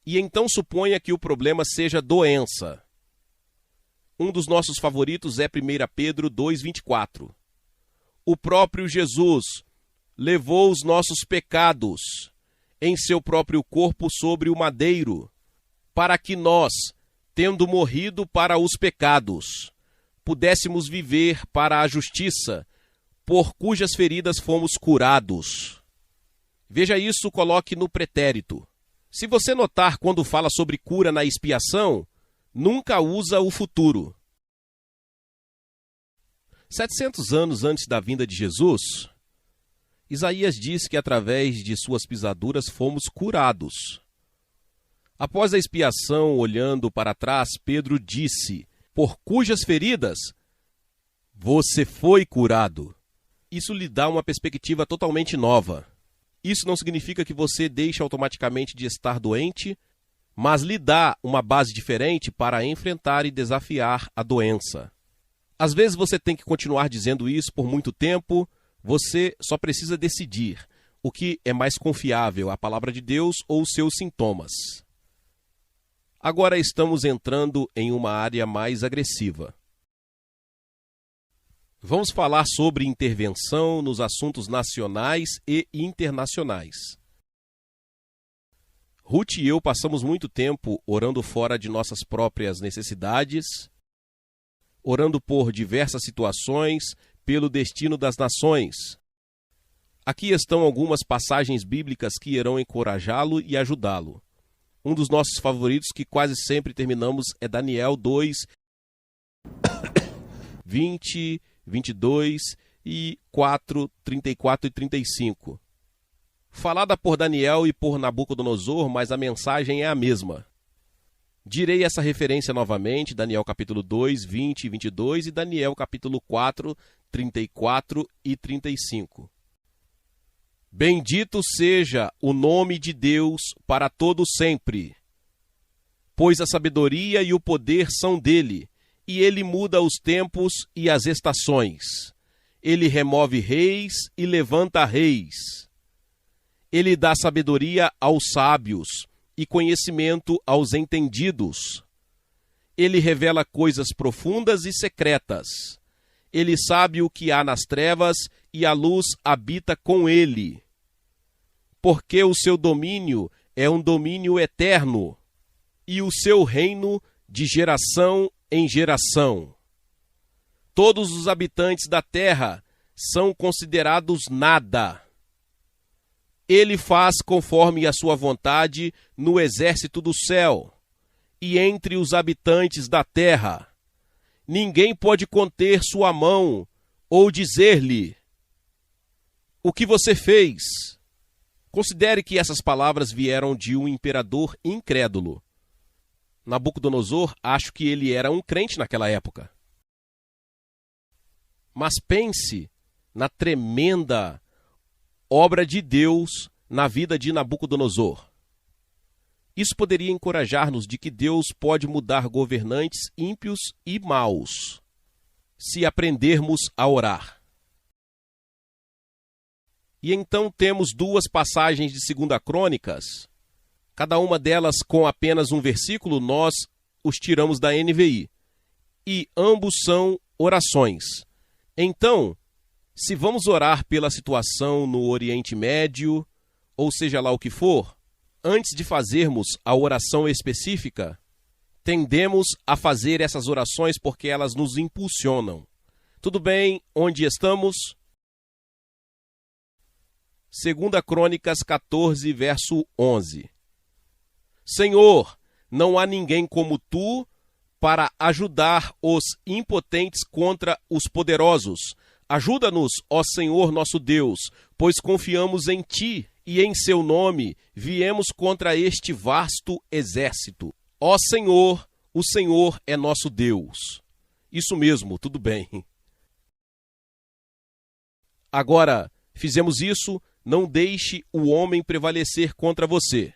S1: E então suponha que o problema seja doença. Um dos nossos favoritos é 1 Pedro 2,24. O próprio Jesus levou os nossos pecados em seu próprio corpo sobre o madeiro, para que nós, tendo morrido para os pecados, pudéssemos viver para a justiça, por cujas feridas fomos curados. Veja isso, coloque no pretérito. Se você notar quando fala sobre cura na expiação, nunca usa o futuro. 700 anos antes da vinda de Jesus, Isaías diz que através de suas pisaduras fomos curados. Após a expiação, olhando para trás, Pedro disse: por cujas feridas você foi curado. Isso lhe dá uma perspectiva totalmente nova. Isso não significa que você deixe automaticamente de estar doente, mas lhe dá uma base diferente para enfrentar e desafiar a doença. Às vezes você tem que continuar dizendo isso por muito tempo, você só precisa decidir o que é mais confiável, a palavra de Deus ou os seus sintomas. Agora estamos entrando em uma área mais agressiva. Vamos falar sobre intervenção nos assuntos nacionais e internacionais. Ruth e eu passamos muito tempo orando fora de nossas próprias necessidades, orando por diversas situações, pelo destino das nações. Aqui estão algumas passagens bíblicas que irão encorajá-lo e ajudá-lo. Um dos nossos favoritos, que quase sempre terminamos, é Daniel 2, 20, 22 e 4, 34 e 35. Falada por Daniel e por Nabucodonosor, mas a mensagem é a mesma. Direi essa referência novamente, Daniel capítulo 2, 20 e 22 e Daniel capítulo 4, 34 e 35. Bendito seja o nome de Deus para todo sempre, pois a sabedoria e o poder são dele, e ele muda os tempos e as estações. Ele remove reis e levanta reis. Ele dá sabedoria aos sábios e conhecimento aos entendidos. Ele revela coisas profundas e secretas. Ele sabe o que há nas trevas e a luz habita com ele. Porque o seu domínio é um domínio eterno e o seu reino de geração em geração. Todos os habitantes da terra são considerados nada. Ele faz conforme a sua vontade no exército do céu e entre os habitantes da terra. Ninguém pode conter sua mão ou dizer-lhe: o que você fez? Considere que essas palavras vieram de um imperador incrédulo. Nabucodonosor, acho que ele era um crente naquela época. Mas pense na tremenda obra de Deus na vida de Nabucodonosor. Isso poderia encorajar-nos de que Deus pode mudar governantes ímpios e maus, se aprendermos a orar. E então temos duas passagens de 2 Crônicas, cada uma delas com apenas um versículo, nós os tiramos da NVI. E ambos são orações. Então, se vamos orar pela situação no Oriente Médio, ou seja lá o que for, antes de fazermos a oração específica, tendemos a fazer essas orações porque elas nos impulsionam. Tudo bem, onde estamos? 2 Crônicas 14, verso 11. Senhor, não há ninguém como tu para ajudar os impotentes contra os poderosos. Ajuda-nos, ó Senhor nosso Deus, pois confiamos em ti e em seu nome viemos contra este vasto exército. Ó Senhor, o Senhor é nosso Deus. Isso mesmo, tudo bem. Agora, fizemos isso, não deixe o homem prevalecer contra você.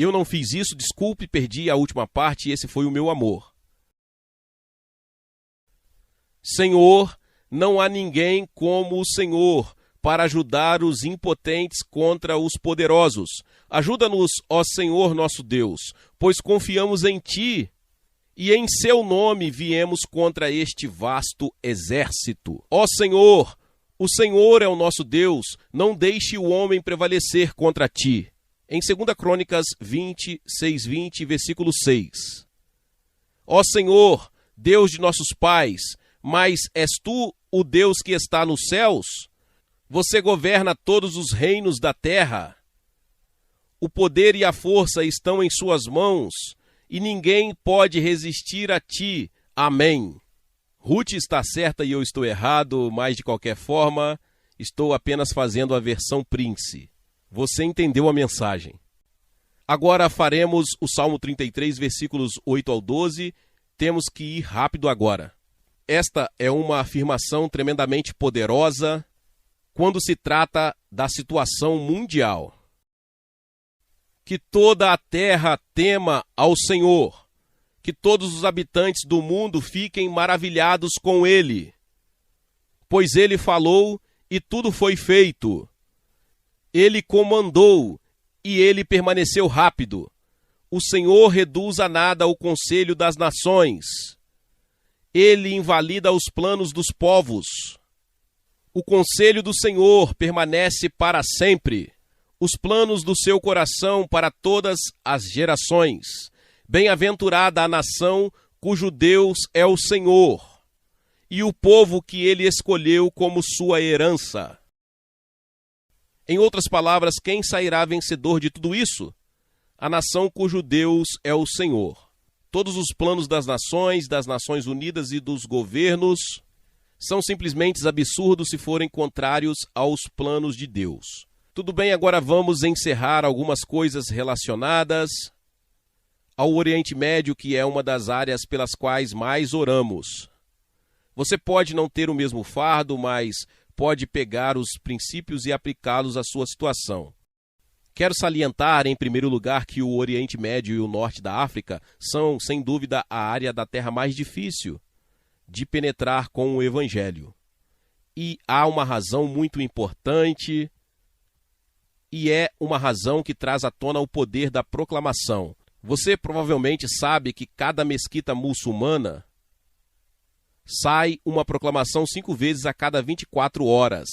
S1: Eu não fiz isso, desculpe, perdi a última parte e esse foi o meu amor. Senhor, não há ninguém como o Senhor, para ajudar os impotentes contra os poderosos. Ajuda-nos, ó Senhor nosso Deus, pois confiamos em Ti, e em Seu nome viemos contra este vasto exército. Ó Senhor, o Senhor é o nosso Deus, não deixe o homem prevalecer contra Ti. Em 2 Crônicas 20, 6:20, versículo 6. Ó Senhor, Deus de nossos pais, mas és Tu o Deus que está nos céus? Você governa todos os reinos da terra. O poder e a força estão em suas mãos, e ninguém pode resistir a Ti. Amém. Ruth está certa e eu estou errado, mas de qualquer forma, estou apenas fazendo a versão Prince. Você entendeu a mensagem. Agora faremos o Salmo 33, versículos 8 ao 12. Temos que ir rápido agora. Esta é uma afirmação tremendamente poderosa quando se trata da situação mundial. Que toda a terra tema ao Senhor, que todos os habitantes do mundo fiquem maravilhados com Ele. Pois Ele falou e tudo foi feito. Ele comandou e Ele permaneceu rápido. O Senhor reduz a nada o conselho das nações. Ele invalida os planos dos povos. O conselho do Senhor permanece para sempre, os planos do seu coração para todas as gerações. Bem-aventurada a nação cujo Deus é o Senhor, e o povo que Ele escolheu como sua herança. Em outras palavras, quem sairá vencedor de tudo isso? A nação cujo Deus é o Senhor. Todos os planos das Nações Unidas e dos governos são simplesmente absurdos se forem contrários aos planos de Deus. Tudo bem, agora vamos encerrar algumas coisas relacionadas ao Oriente Médio, que é uma das áreas pelas quais mais oramos. Você pode não ter o mesmo fardo, mas pode pegar os princípios e aplicá-los à sua situação. Quero salientar, em primeiro lugar, que o Oriente Médio e o Norte da África são, sem dúvida, a área da Terra mais difícil de penetrar com o Evangelho. E há uma razão muito importante, e é uma razão que traz à tona o poder da proclamação. Você provavelmente sabe que cada mesquita muçulmana sai uma proclamação 5 vezes a cada 24 horas,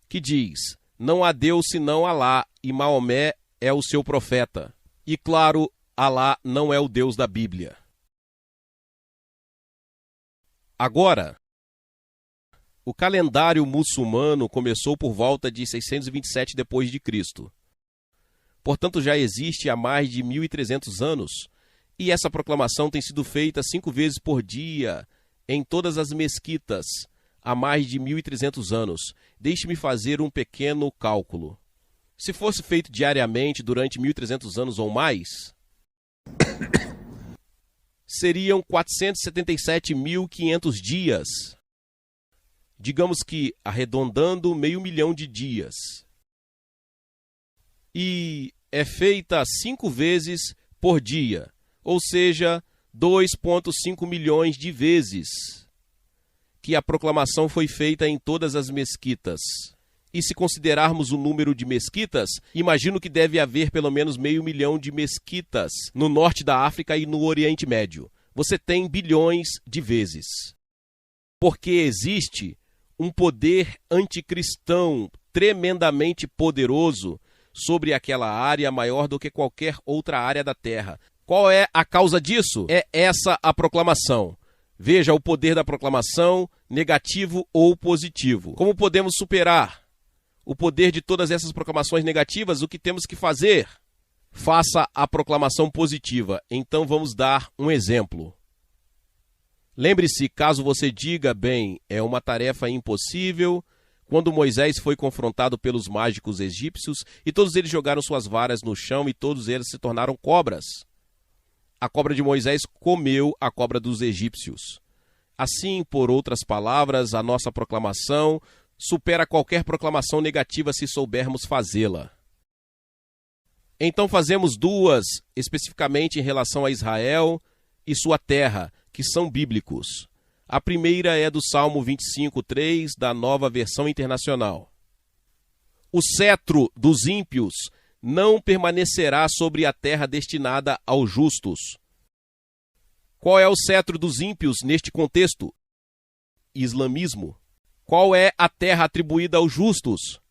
S1: que diz: não há Deus senão Alá, e Maomé é o seu profeta. E claro, Alá não é o Deus da Bíblia. Agora, o calendário muçulmano começou por volta de 627 d.C. Portanto, já existe há mais de 1.300 anos, e essa proclamação tem sido feita 5 vezes por dia em todas as mesquitas há mais de 1.300 anos. Deixe-me fazer um pequeno cálculo. Se fosse feito diariamente durante 1.300 anos ou mais, seriam 477.500 dias. Digamos que, arredondando, 500.000 de dias. E é feita 5 vezes por dia, ou seja, 2,5 milhões de vezes que a proclamação foi feita em todas as mesquitas. E se considerarmos o número de mesquitas, imagino que deve haver pelo menos 500.000 de mesquitas no norte da África e no Oriente Médio. Você tem bilhões de vezes. Porque existe um poder anticristão tremendamente poderoso sobre aquela área, maior do que qualquer outra área da Terra. Qual é a causa disso? É essa a proclamação. Veja o poder da proclamação, negativo ou positivo. Como podemos superar o poder de todas essas proclamações negativas? O que temos que fazer? Faça a proclamação positiva. Então vamos dar um exemplo. Lembre-se, caso você diga, bem, é uma tarefa impossível, quando Moisés foi confrontado pelos mágicos egípcios e todos eles jogaram suas varas no chão e todos eles se tornaram cobras. A cobra de Moisés comeu a cobra dos egípcios. Assim, por outras palavras, a nossa proclamação supera qualquer proclamação negativa se soubermos fazê-la. Então fazemos 2, especificamente em relação a Israel e sua terra, que são bíblicos. A primeira é do Salmo 25:3, da Nova Versão Internacional. O cetro dos ímpios não permanecerá sobre a terra destinada aos justos. Qual é o cetro dos ímpios neste contexto? Islamismo. Qual é a terra atribuída aos justos?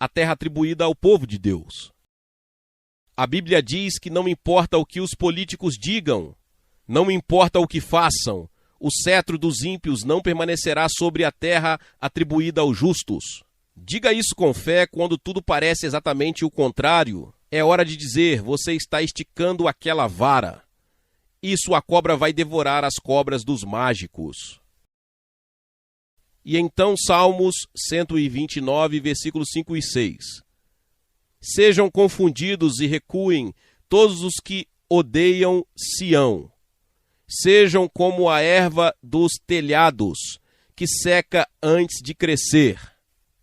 S1: A terra atribuída ao povo de Deus. A Bíblia diz que não importa o que os políticos digam, não importa o que façam, o cetro dos ímpios não permanecerá sobre a terra atribuída aos justos. Diga isso com fé quando tudo parece exatamente o contrário. É hora de dizer, você está esticando aquela vara. Isso a cobra vai devorar as cobras dos mágicos. E então Salmos 129, versículos 5 e 6. Sejam confundidos e recuem todos os que odeiam Sião. Sejam como a erva dos telhados, que seca antes de crescer.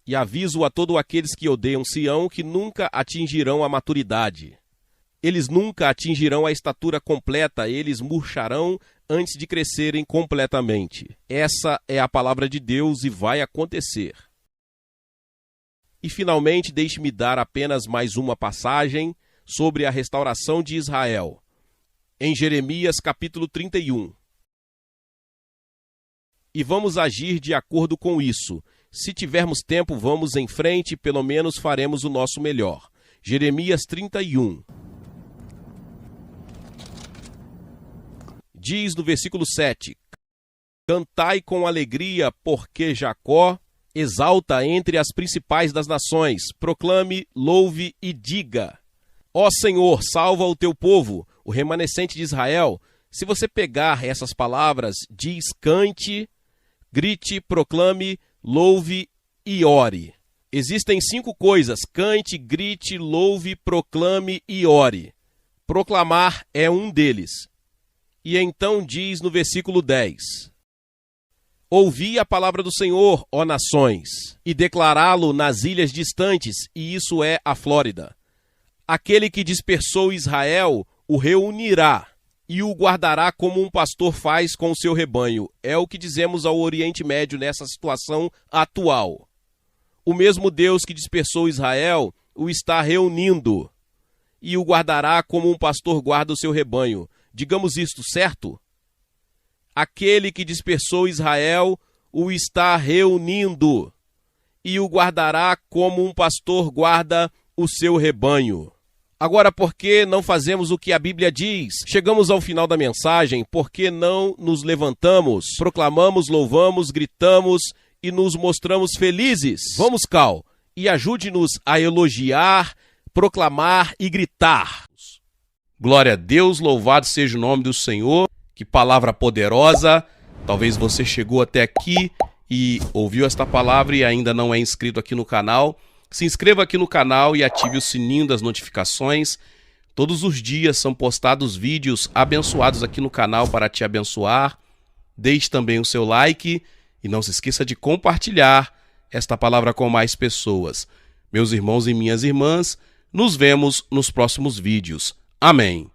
S1: E aviso a todos aqueles que odeiam Sião que nunca atingirão a maturidade. Eles nunca atingirão a estatura completa, eles murcharão antes de crescerem completamente. Essa é a palavra de Deus e vai acontecer. E finalmente, deixe-me dar apenas mais uma passagem sobre a restauração de Israel. Em Jeremias capítulo 31. E vamos agir de acordo com isso. Se tivermos tempo, vamos em frente, pelo menos faremos o nosso melhor. Jeremias 31. Diz no versículo 7, cantai com alegria, porque Jacó exalta entre as principais das nações, proclame, louve e diga, ó Senhor, salva o teu povo, o remanescente de Israel. Se você pegar essas palavras, diz cante, grite, proclame, louve e ore. Existem 5 coisas, cante, grite, louve, proclame e ore. Proclamar é um deles. E então diz no versículo 10, ouvi a palavra do Senhor, ó nações, e declará-lo nas ilhas distantes, e isso é a Flórida. Aquele que dispersou Israel o reunirá e o guardará como um pastor faz com o seu rebanho. É o que dizemos ao Oriente Médio nessa situação atual. O mesmo Deus que dispersou Israel o está reunindo e o guardará como um pastor guarda o seu rebanho. Digamos isto, certo? Aquele que dispersou Israel o está reunindo e o guardará como um pastor guarda o seu rebanho. Agora, por que não fazemos o que a Bíblia diz? Chegamos ao final da mensagem, por que não nos levantamos, proclamamos, louvamos, gritamos e nos mostramos felizes? Vamos, Cal, e ajude-nos a elogiar, proclamar e gritar. Glória a Deus, louvado seja o nome do Senhor. Que palavra poderosa. Talvez você chegou até aqui e ouviu esta palavra e ainda não é inscrito aqui no canal. Se inscreva aqui no canal e ative o sininho das notificações. Todos os dias são postados vídeos abençoados aqui no canal para te abençoar. Deixe também o seu like e não se esqueça de compartilhar esta palavra com mais pessoas. Meus irmãos e minhas irmãs, nos vemos nos próximos vídeos. Amém.